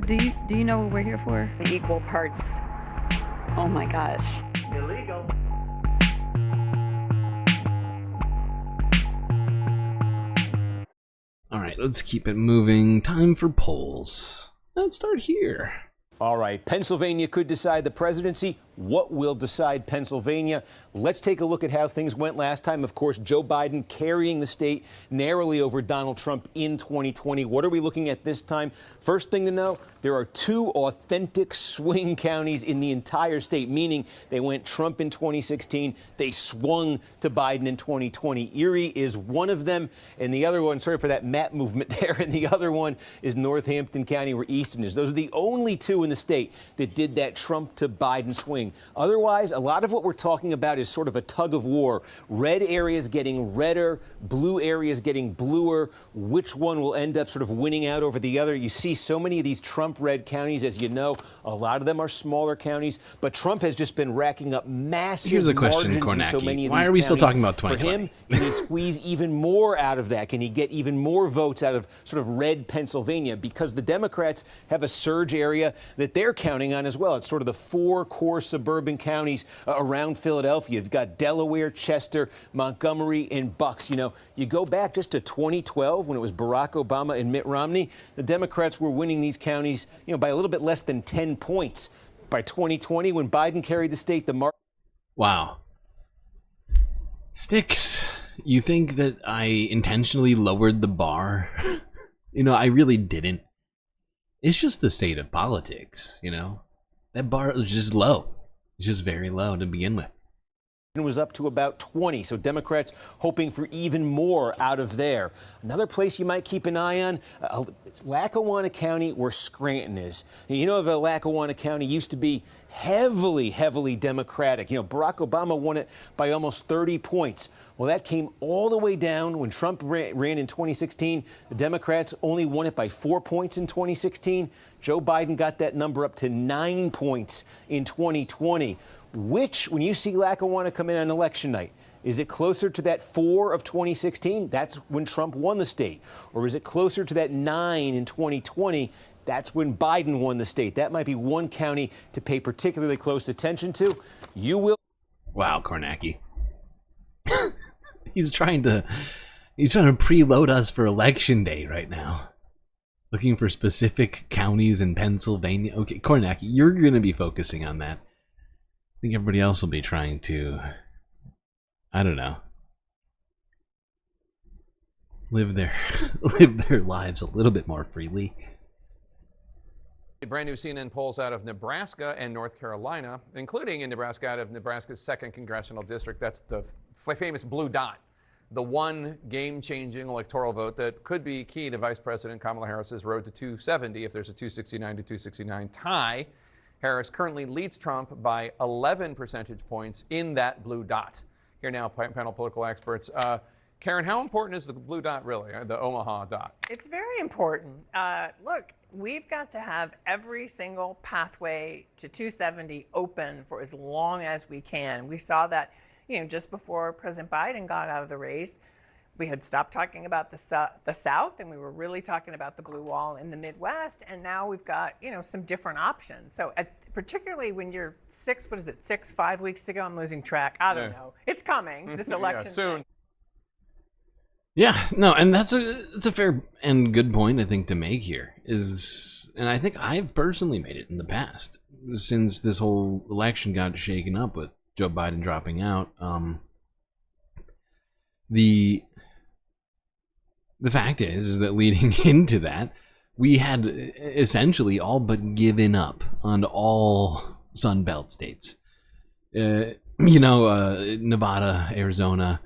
Do you know what we're here for? Equal parts. Oh my gosh. Illegal. All right, let's keep it moving. Time for polls. Let's start here. All right, Pennsylvania could decide the presidency. What will decide Pennsylvania? Let's take a look at how things went last time. Of course, Joe Biden carrying the state narrowly over Donald Trump in 2020. What are we looking at this time? First thing to know, there are two authentic swing counties in the entire state, meaning they went Trump in 2016. They swung to Biden in 2020. Erie is one of them, and the other one, sorry for that map movement there, and the other one is Northampton County, where Easton is. Those are the only two in the state that did that Trump to Biden swing. Otherwise, a lot of what we're talking about is sort of a tug of war. Red areas getting redder, blue areas getting bluer. Which one will end up sort of winning out over the other? You see so many of these Trump red counties, as you know. A lot of them are smaller counties, but Trump has just been racking up massive Here's a question, margins in so many of these Why are we still counties. talking about 2020? For him, can he squeeze even more out of that? Can he get even more votes out of sort of red Pennsylvania? Because the Democrats have a surge area that they're counting on as well. It's sort of the four core suburban counties around Philadelphia. You've got Delaware, Chester, Montgomery, and Bucks. You know, you go back just to 2012 when it was Barack Obama and Mitt Romney. The Democrats were winning these counties, you know, by a little bit less than 10 points. By 2020, when Biden carried the state, the mark. Wow. Sticks, you think that I intentionally lowered the bar? You know, I really didn't. It's just the state of politics, you know? That bar is just low. It's just very low to begin with. Was up to about 20, so Democrats hoping for even more out of there. Another place you might keep an eye on, Lackawanna County, where Scranton is. You know, Lackawanna County used to be heavily Democratic. You know, Barack Obama won it by almost 30 points. Well, that came all the way down when Trump ran in 2016. The Democrats only won it by 4 points in 2016. Joe Biden got that number up to 9 points in 2020. Which, when you see Lackawanna come in on election night, is it closer to that 4 of 2016? That's when Trump won the state. Or is it closer to that 9 in 2020? That's when Biden won the state. That might be one county to pay particularly close attention to. You will. Wow, Kornacki. He's trying to preload us for election day right now. Looking for specific counties in Pennsylvania. Okay, Kornacki, you're going to be focusing on that. I think everybody else will be trying to, I don't know, live their lives a little bit more freely. Brand new CNN polls out of Nebraska and North Carolina, including in Nebraska, out of Nebraska's 2nd congressional district. That's the famous blue dot, the one game-changing electoral vote that could be key to Vice President Kamala Harris's road to 270 if there's a 269 to 269 tie. Harris currently leads Trump by 11 percentage points in that blue dot. Here now, panel political experts. Karen, how important is the blue dot really, the Omaha dot? It's very important. Look, we've got to have every single pathway to 270 open for as long as we can. We saw that, you know, just before President Biden got out of the race. We had stopped talking about the South, and we were really talking about the blue wall in the Midwest. And now we've got, you know, some different options. So particularly when you're 5 weeks to go? I'm losing track. I don't know. It's coming, this election. Yeah, soon. Yeah, no, and it's a fair and good point, I think, to make here. And I think I've personally made it in the past, since this whole election got shaken up with Joe Biden dropping out. The fact is that leading into that, we had essentially all but given up on all Sun Belt states. Nevada, Arizona,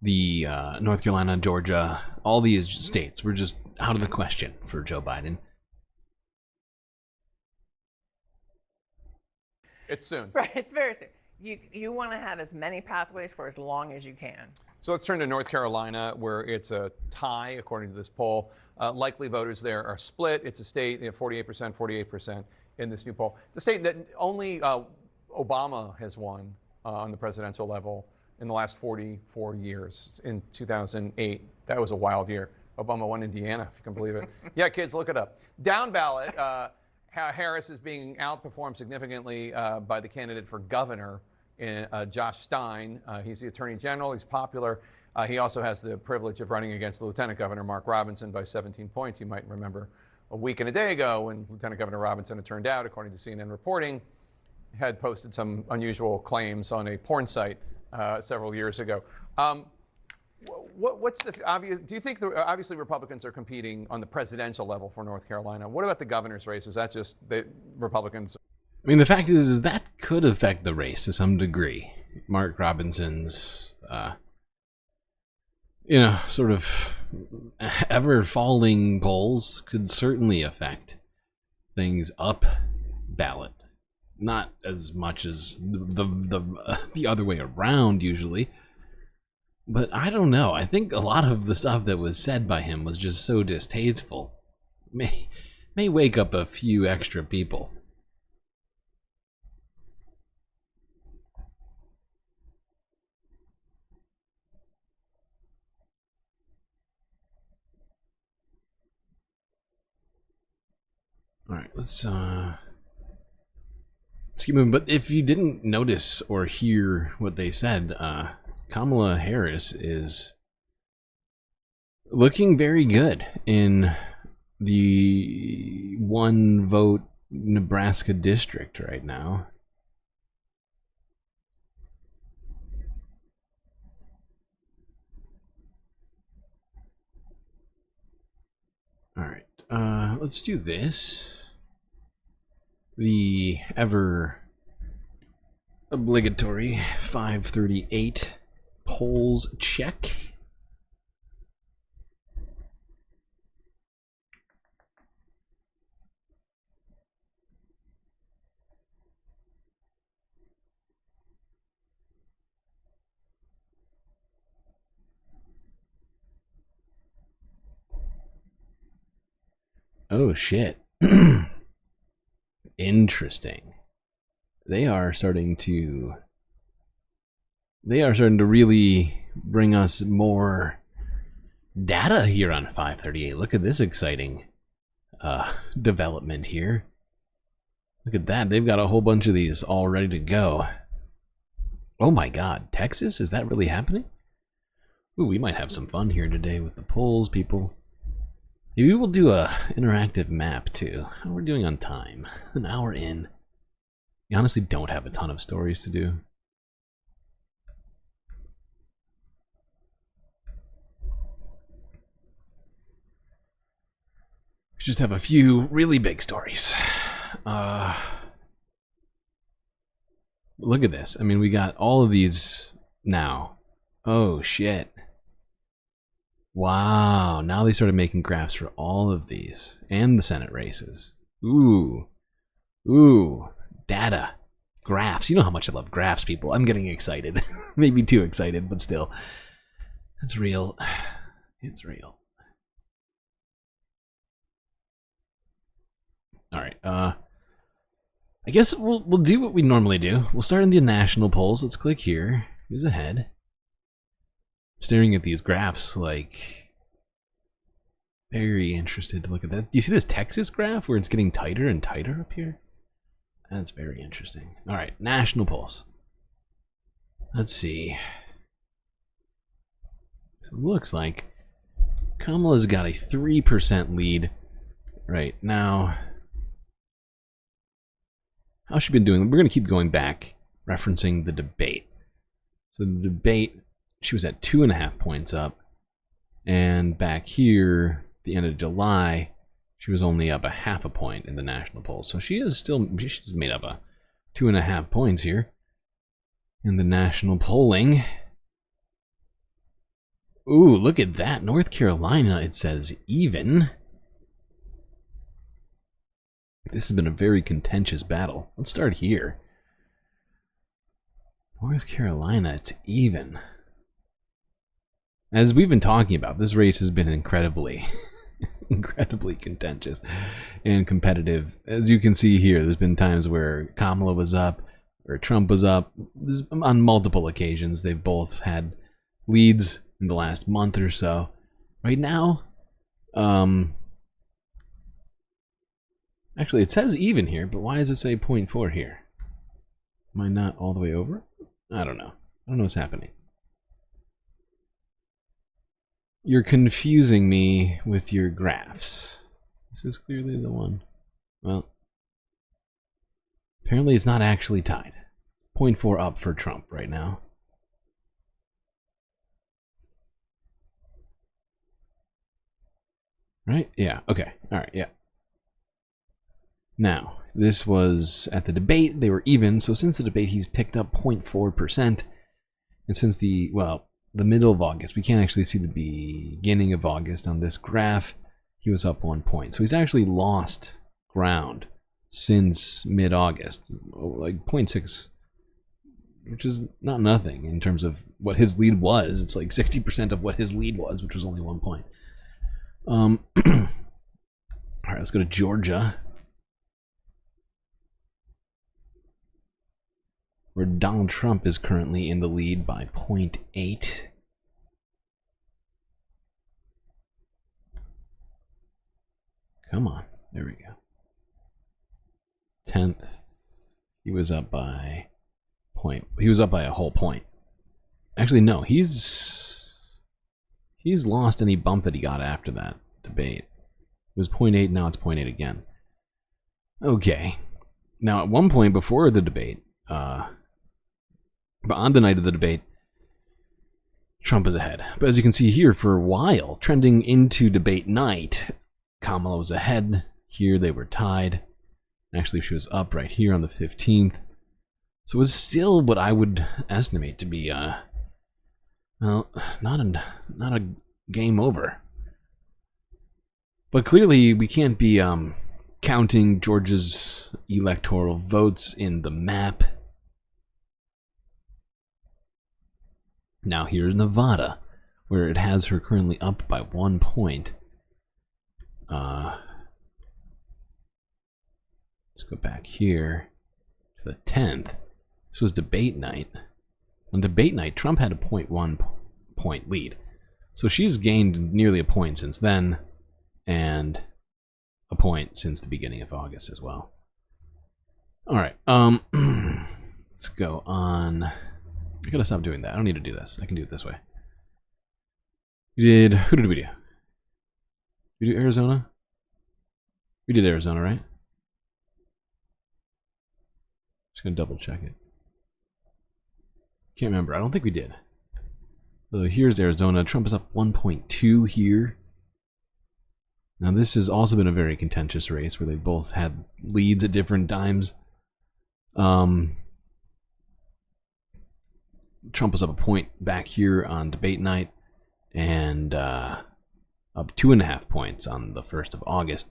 the North Carolina, Georgia, all these states were just out of the question for Joe Biden. It's soon. Right, it's very soon. You want to have as many pathways for as long as you can. So let's turn to North Carolina, where it's a tie, according to this poll. Likely voters there are split. It's a state, 48% in this new poll. It's a state that only Obama has won on the presidential level in the last 44 years. In 2008, that was a wild year. Obama won Indiana, if you can believe it. Yeah, kids, look it up. Down ballot, Harris is being outperformed significantly by the candidate for governor, Josh Stein. He's the attorney general. He's popular. He also has the privilege of running against the lieutenant governor, Mark Robinson, by 17 points. You might remember a week and a day ago when Lieutenant Governor Robinson, it turned out, according to CNN reporting, had posted some unusual claims on a porn site several years ago. What's the obvious? Do you think obviously Republicans are competing on the presidential level for North Carolina? What about the governor's race? Is that just the Republicans? I mean, the fact is that could affect the race to some degree. Mark Robinson's, sort of ever falling polls could certainly affect things up ballot. Not as much as the other way around usually. But I don't know. I think a lot of the stuff that was said by him was just so distasteful. May wake up a few extra people. All right, let's keep moving. But if you didn't notice or hear what they said, Kamala Harris is looking very good in the one vote Nebraska district right now. All right, let's do this. The ever obligatory 538 polls check. Oh shit. Interesting. They are starting to really bring us more data here on 538. Look at this exciting development here. Look at that. They've got a whole bunch of these all ready to go. Oh my god, Texas? Is that really happening? Ooh, we might have some fun here today with the polls, people. Maybe we'll do a interactive map too. How are we doing on time? An hour in. We honestly don't have a ton of stories to do. We just have a few really big stories. Look at this. I mean, we got all of these now. Oh shit. Wow, now they started making graphs for all of these and the Senate races. Ooh, data, graphs. You know how much I love graphs, people. I'm getting excited. Maybe too excited, but still. It's real. It's real. All right, I guess we'll do what we normally do. We'll start in the national polls. Let's click here. Who's ahead? Staring at these graphs, like, very interested to look at that. Do you see this Texas graph where it's getting tighter and tighter up here? That's very interesting. All right, national polls. Let's see. So it looks like Kamala's got a 3% lead right now. How's she been doing? We're going to keep going back, referencing the debate. So the debate, she was at 2.5 points up, and back here, the end of July, she was only up 0.5 point in the national polls. So she's made up 2.5 points here in the national polling. Ooh, look at that. North Carolina, it says even. This has been a very contentious battle. Let's start here. North Carolina, it's even. As we've been talking about, this race has been incredibly contentious and competitive. As you can see here, there's been times where Kamala was up, or Trump was up. On multiple occasions, they've both had leads in the last month or so. Right now, Actually, it says even here, but why does it say 0.4 here? Am I not all the way over? I don't know. I don't know what's happening. You're confusing me with your graphs. This is clearly the one. Well, apparently it's not actually tied. 0.4 up for Trump right now. Right? Yeah. Okay. All right. Yeah. Now, this was at the debate. They were even. So since the debate, he's picked up 0.4%. And since the middle of August, we can't actually see the beginning of August on this graph. He was up 1 point. So he's actually lost ground since mid-August. Like 0.6, which is not nothing in terms of what his lead was. It's like 60% of what his lead was, which was only 1 point. All right, let's go to Georgia, where Donald Trump is currently in the lead by 0.8. Come on, there we go. 10th, he was up by a whole point. Actually, no, he's lost any bump that he got after that debate. It was 0.8, now it's 0.8 again. Okay. Now, at one point before the debate, but on the night of the debate, Trump is ahead. But as you can see here, for a while, trending into debate night, Kamala was ahead. Here they were tied. Actually, she was up right here on the 15th. So it was still what I would estimate to be, well, not a game over. But clearly, we can't be counting Georgia's electoral votes in the map. Now here's Nevada, where it has her currently up by 1 point. Let's go back here to the 10th. This was debate night. On debate night, Trump had a 0.1 point lead. So she's gained nearly a point since then, and a point since the beginning of August as well. All right, let's go on. I gotta stop doing that. I don't need to do this. I can do it this way. Who did we do? We do Arizona? We did Arizona, right? Just gonna double check it. Can't remember. I don't think we did. So here's Arizona. Trump is up 1.2 here. Now this has also been a very contentious race where they both had leads at different times. Trump was up a point back here on debate night, and up 2.5 points on the 1st of August.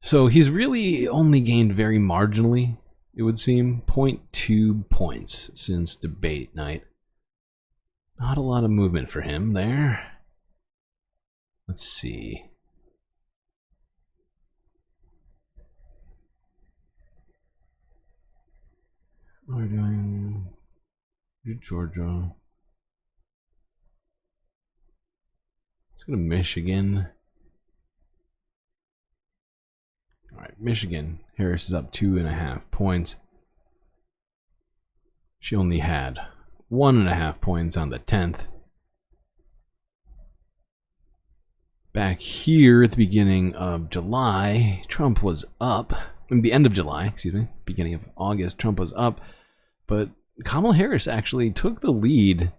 So he's really only gained very marginally, it would seem, 0.2 points since debate night. Not a lot of movement for him there. Let's see. What are we doing? Georgia. Let's go to Michigan. All right, Michigan. Harris is up 2.5 points. She only had 1.5 points on the 10th. Back here at the beginning of July, Trump was up. In the end of July, excuse me, beginning of August, Trump was up, but Kamala Harris actually took the lead.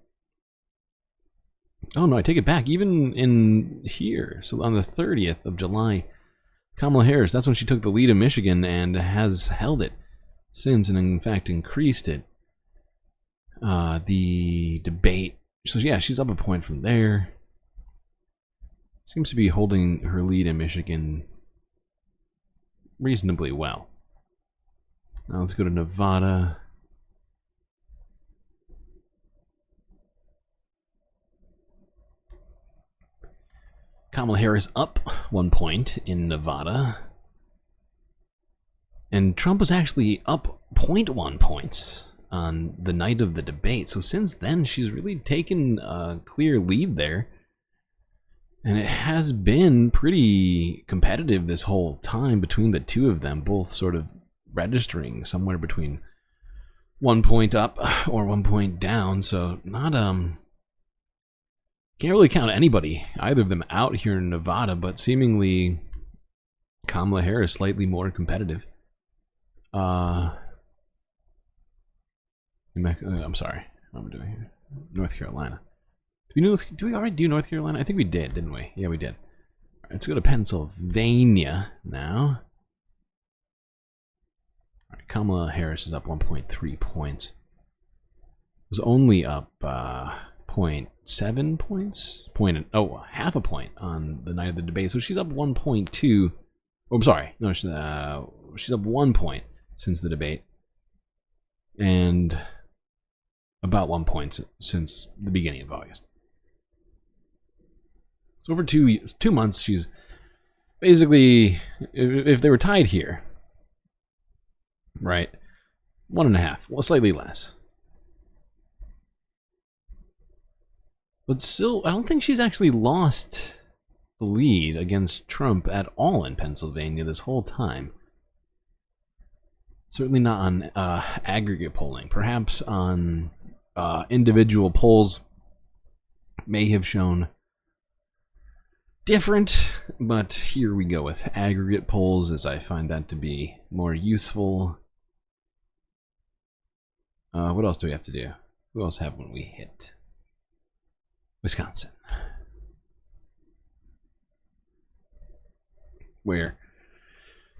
Oh no, I take it back. Even in here, so on the 30th of July, Kamala Harris, that's when she took the lead in Michigan and has held it since, and in fact increased it. The debate, so yeah, she's up a point from there. Seems to be holding her lead in Michigan reasonably well. Now let's go to Nevada. Kamala Harris up 1 point in Nevada. And Trump was actually up 0.1 points on the night of the debate. So since then, she's really taken a clear lead there. And it has been pretty competitive this whole time between the two of them, both sort of registering somewhere between 1 point up or 1 point down. So not can't really count anybody, either of them, out here in Nevada, but seemingly Kamala Harris slightly more competitive. I'm sorry, what am I doing here? North Carolina. Do we already do North Carolina? I think we did, didn't we? Yeah, we did. All right, let's go to Pennsylvania now. All right, Kamala Harris is up 1.3 points. It was only up 0.7 points? Half a point on the night of the debate. So she's up 1.2. Oh, I'm sorry. No, she's up 1 point since the debate. And about 1 point since the beginning of August. So over 2 months, she's basically, if they were tied here, right, 1.5, well, slightly less. But still, I don't think she's actually lost the lead against Trump at all in Pennsylvania this whole time. Certainly not on aggregate polling. Perhaps on individual polls may have shown different, but here we go with aggregate polls, as I find that to be more useful. What else do we have to do? Who else have when we hit? Wisconsin, where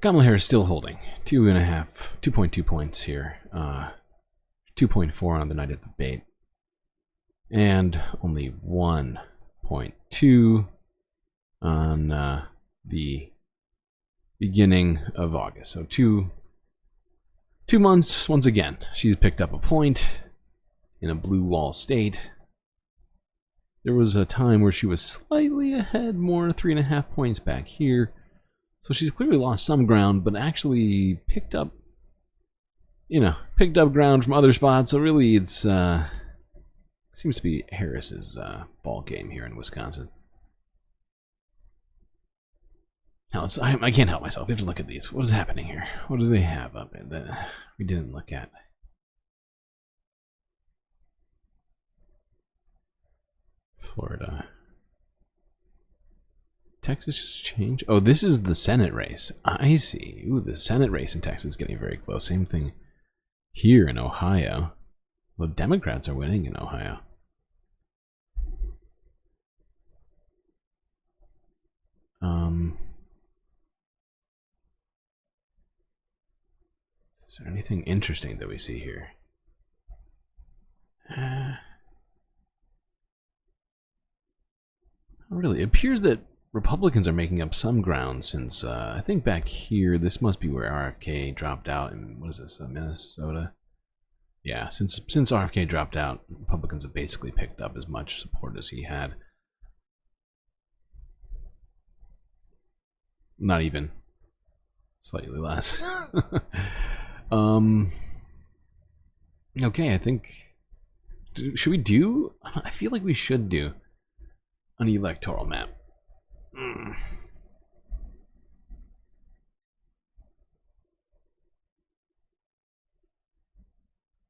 Kamala Harris is still holding 2.2 points here, 2.4 on the night of the debate, and only 1.2 on the beginning of August. So two months, once again, she's picked up a point in a blue wall state. There was a time where she was slightly ahead, more 3.5 points back here. So she's clearly lost some ground, but actually picked up ground from other spots. So really, it's seems to be Harris's ball game here in Wisconsin. Now, I can't help myself. We have to look at these. What is happening here? What do they have up there that we didn't look at? Florida. Texas changed? Oh, this is the Senate race. I see. Ooh, the Senate race in Texas is getting very close. Same thing here in Ohio. Well, Democrats are winning in Ohio. Is there anything interesting that we see here? Really, it appears that Republicans are making up some ground since, I think back here, this must be where RFK dropped out in, what is this, Minnesota? Yeah, since RFK dropped out, Republicans have basically picked up as much support as he had. Not even. Slightly less. Okay, I think... Should we do... I feel like we should do an electoral map.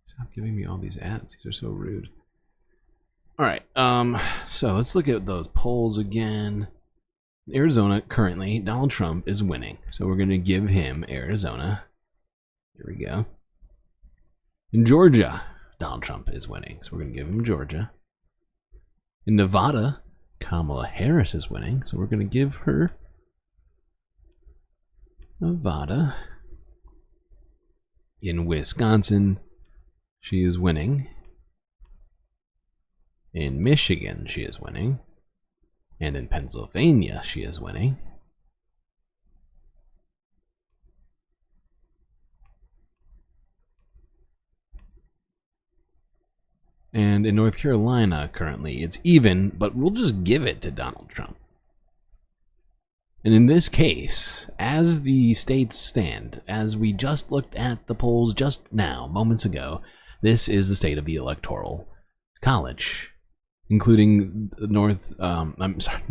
Stop giving me all these ads. These are so rude. Alright, so let's look at those polls again. Arizona, currently, Donald Trump is winning. So we're going to give him Arizona. Here we go. In Georgia, Donald Trump is winning. So we're going to give him Georgia. In Nevada, Kamala Harris is winning. So we're going to give her Nevada. In Wisconsin, she is winning. In Michigan, she is winning. And in Pennsylvania, she is winning. And in North Carolina, currently, it's even, but we'll just give it to Donald Trump. And in this case, as the states stand, as we just looked at the polls just now, moments ago, this is the state of the Electoral College. including North. I'm sorry,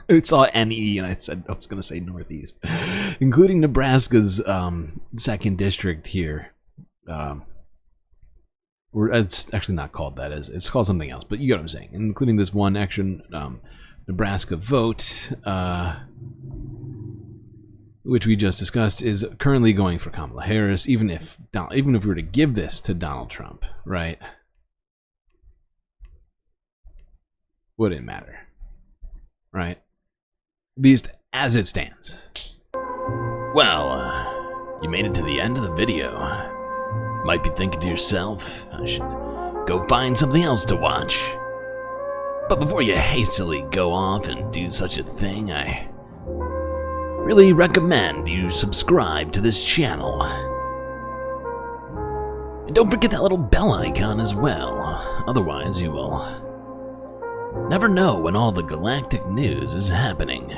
it's all NE, and I was going to say Northeast, including Nebraska's 2nd district here. It's actually not called that. It's called something else, but you get what I'm saying. Including this one action Nebraska vote, which we just discussed, is currently going for Kamala Harris. Even if we were to give this to Donald Trump, right? Wouldn't matter, right? At least as it stands. Well, you made it to the end of the video. Might be thinking to yourself, I should go find something else to watch. But before you hastily go off and do such a thing, I really recommend you subscribe to this channel. And don't forget that little bell icon as well, otherwise you will never know when all the galactic news is happening.